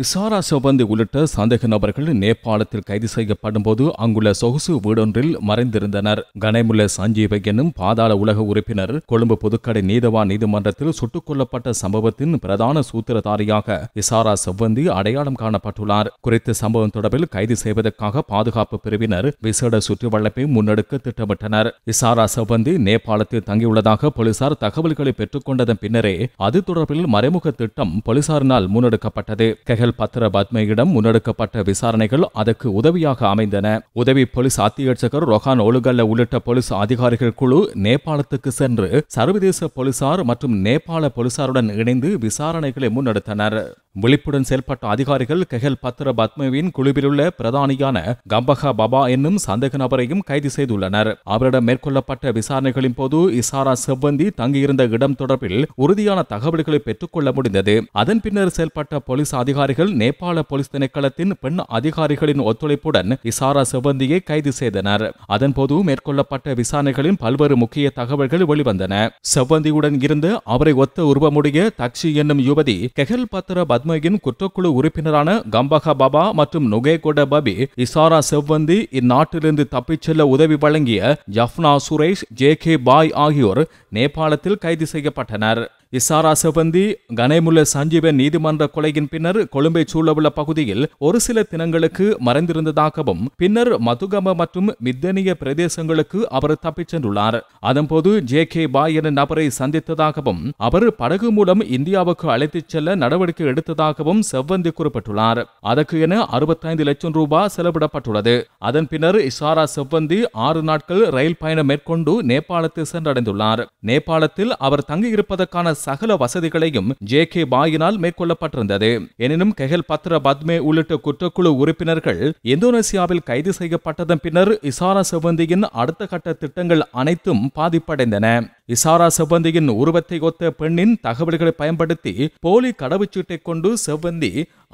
இசாரா சோபந்தி உள்ளிட்ட சந்தேக நபர்கள் நேபாளத்தில் கைது செய்யப்படும் போது அங்குள்ள சொகுசு வீடொன்றில் மறைந்திருந்தனர். கனேமுல்ல சஞ்சீவ எனும் பாதாள உலக உறுப்பினர் கொழும்பு புதுக்கடை நீதவான் நீதிமன்றத்தில் சுட்டுக் கொல்லப்பட்ட சம்பவத்தின் பிரதான சூத்திரதாரியாக இசாரா சோபந்தி அடையாளம் காணப்பட்டுள்ளார். குறித்த சம்பவம் தொடர்பில் கைது செய்வதற்காக பாதுகாப்பு பிரிவினர் விசேட சுற்றுவளைப்பை முன்னெடுக்க திட்டமிட்டனர். இசாரா சோபந்தி நேபாளத்தில் தங்கியுள்ளதாக போலீசார் தகவல்களை பெற்றுக் கொண்டதன் பின்னரே அது தொடர்பில் மறைமுக திட்டம் போலீசாரினால் முன்னெடுக்கப்பட்டது. பத்திர பத்மையிடம் முன்னெடுக்கப்பட்ட விசாரணைகள் அதற்கு உதவியாக அமைந்தன. உதவி போலீஸ் அத்தியட்சகர் ரொஹான் ஒலுகல்ல உள்ளிட்ட போலீஸ் அதிகாரிகள் குழு நேபாளத்துக்கு சென்று சர்வதேச போலீசார் மற்றும் நேபாள போலீசாருடன் இணைந்து விசாரணைகளை முன்னெடுத்தனர். விழிப்புடன் செயல்பட்ட அதிகாரிகள் பத்திர பத்மவின் குழுவிலுள்ள பிரதானியான கம்பஹா பபா என்னும் சந்தேக நபரையும் கைது செய்துள்ளனர். அவரிடம் மேற்கொள்ளப்பட்ட விசாரணைகளின் போது இசாரா செவ்வந்தி தங்கியிருந்த இடம் தொடர்பில் உறுதியான தகவல்களை பெற்றுக்கொள்ள முடிந்தது. அதன் பின்னர் செயல்பட்ட போலீஸ் அதிகாரிகள் நேபாள போலீஸ் திணைக்களத்தின் பெண் அதிகாரிகளின் ஒத்துழைப்புடன் இசாரா செவ்வந்தியை கைது செய்தனர். அதன்போது மேற்கொள்ளப்பட்ட விசாரணைகளின் பல்வேறு முக்கிய தகவல்கள் வெளிவந்தன. செவ்வந்தியுடன் இருந்து அவரை ஒத்த உருவமுடைய தக்ஷி என்னும் யுவதி பத்திர பத்மகின் குற்றக்குழு உறுப்பினரான கம்பஹா பாபா மற்றும் நுகேகொட பபி இசாரா செவ்வந்தி இந்நாட்டிலிருந்து தப்பிச் செல்ல உதவி வழங்கிய ஜஃப்னா சுரேஷ் ஜே.கே. பாய் ஆகியோர் நேபாளத்தில் கைது செய்யப்பட்டனர். இசாரா செவ்வந்தி கனேமுல்ல சஞ்சீவ நீதிமன்ற கொலையின் பின்னர் கொழும்பை சூழவுள்ள பகுதியில் ஒரு சில தினங்களுக்கு மறைந்திருந்ததாகவும் பின்னர் மதுகம மற்றும் மித்தனிய பிரதேசங்களுக்கு அவர் தப்பிச் சென்றுள்ளார். அதன்போது ஜே.கே. பாய் என நபரை சந்தித்ததாகவும் அவர் படகு மூலம் இந்தியாவுக்கு அழைத்துச் செல்ல நடவடிக்கை எடுத்ததாகவும் செவ்வந்தி குறிப்பிட்டுள்ளார். அதற்கு என 65 லட்சம் ரூபாய் செலவிடப்பட்டுள்ளது. அதன் பின்னர் இசாரா செவ்வந்தி 6 நாட்கள் ரயில் பயணம் மேற்கொண்டு நேபாளத்தில் சென்றடைந்துள்ளார். நேபாளத்தில் அவர் தங்கியிருப்பதற்கான சகல வசதிகளையும் ஜே.கே. பாயினால் மேற்கொள்ளப்பட்டிருந்தது. எனினும் பத்திர பத்மே உள்ளிட்ட குற்றக்குழு உறுப்பினர்கள் இந்தோனேசியாவில் கைது செய்யப்பட்டதன் பின்னர் இசாரா செவ்வந்தியின் அடுத்த கட்ட திட்டங்கள் அனைத்தும் பாதிப்படைந்தன. இசாரா செவ்வந்தியின் உருவத்தை ஒத்த பெண்ணின் தகவல்களை பயன்படுத்தி போலி கடவுச்சீட்டை கொண்டு செவ்வந்தி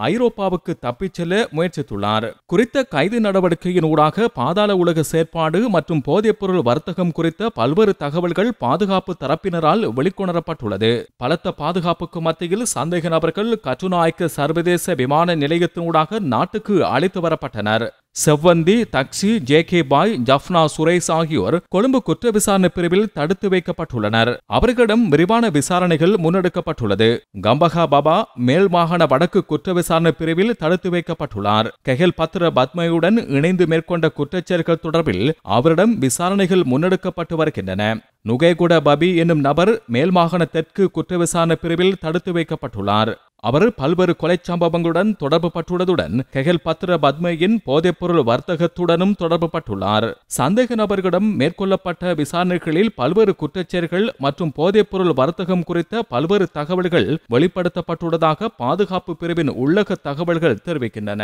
ஐரோப்பாவுக்கு தப்பிச் செல்ல முயற்சித்துள்ளார். குறித்த கைது நடவடிக்கையின் ஊடாக பாதாள உலக செயற்பாடு மற்றும் போதைப்பொருள் வர்த்தகம் குறித்த பல்வேறு தகவல்கள் பாதுகாப்பு தரப்பினரால் வெளிக்கொணரப்பட்டுள்ளது. பலத்த பாதுகாப்புக்கு மத்தியில் சந்தேக நபர்கள் கட்டுநாயக்க சர்வதேச விமான நிலையத்தினூடாக நாட்டுக்கு அழைத்து வரப்பட்டனர். செவ்வந்தி, தக்ஷி, ஜே.கே. பாய், ஜஃப்னா சுரேஷ் ஆகியோர் கொழும்பு குற்ற விசாரணை பிரிவில் தடுத்து வைக்கப்பட்டுள்ளனர். அவர்களிடம் விரிவான விசாரணைகள் முன்னெடுக்கப்பட்டுள்ளது. கம்பஹா பாபா மேல் மாகாண வடக்கு குற்ற விசாரணை பிரிவில் தடுத்து வைக்கப்பட்டுள்ளார். பத்திர பத்மையுடன் இணைந்து மேற்கொண்ட குற்றச்செயல்கள் தொடர்பில் அவரிடம் விசாரணைகள் முன்னெடுக்கப்பட்டு வருகின்றன. நுகேகுட பபி என்னும் நபர் மேல் மாகாண தெற்கு குற்ற விசாரணை பிரிவில் தடுத்து வைக்கப்பட்டுள்ளார். அவர் பல்வேறு கொலை சம்பவங்களுடன் தொடர்பு பட்டுள்ளதுடன் பத்திர பத்மையின் போதைப்பொருள் வர்த்தகத்துடனும் தொடர்பு பட்டுள்ளார். சந்தேக நபர்களிடம் மேற்கொள்ளப்பட்ட விசாரணைகளில் பல்வேறு குற்றச்செயல்கள் மற்றும் போதைப்பொருள் வர்த்தகம் குறித்த பல்வேறு தகவல்கள் வெளிப்படுத்தப்பட்டுள்ளதாக பாதுகாப்பு பிரிவின் உள்ளக தகவல்கள் தெரிவிக்கின்றன.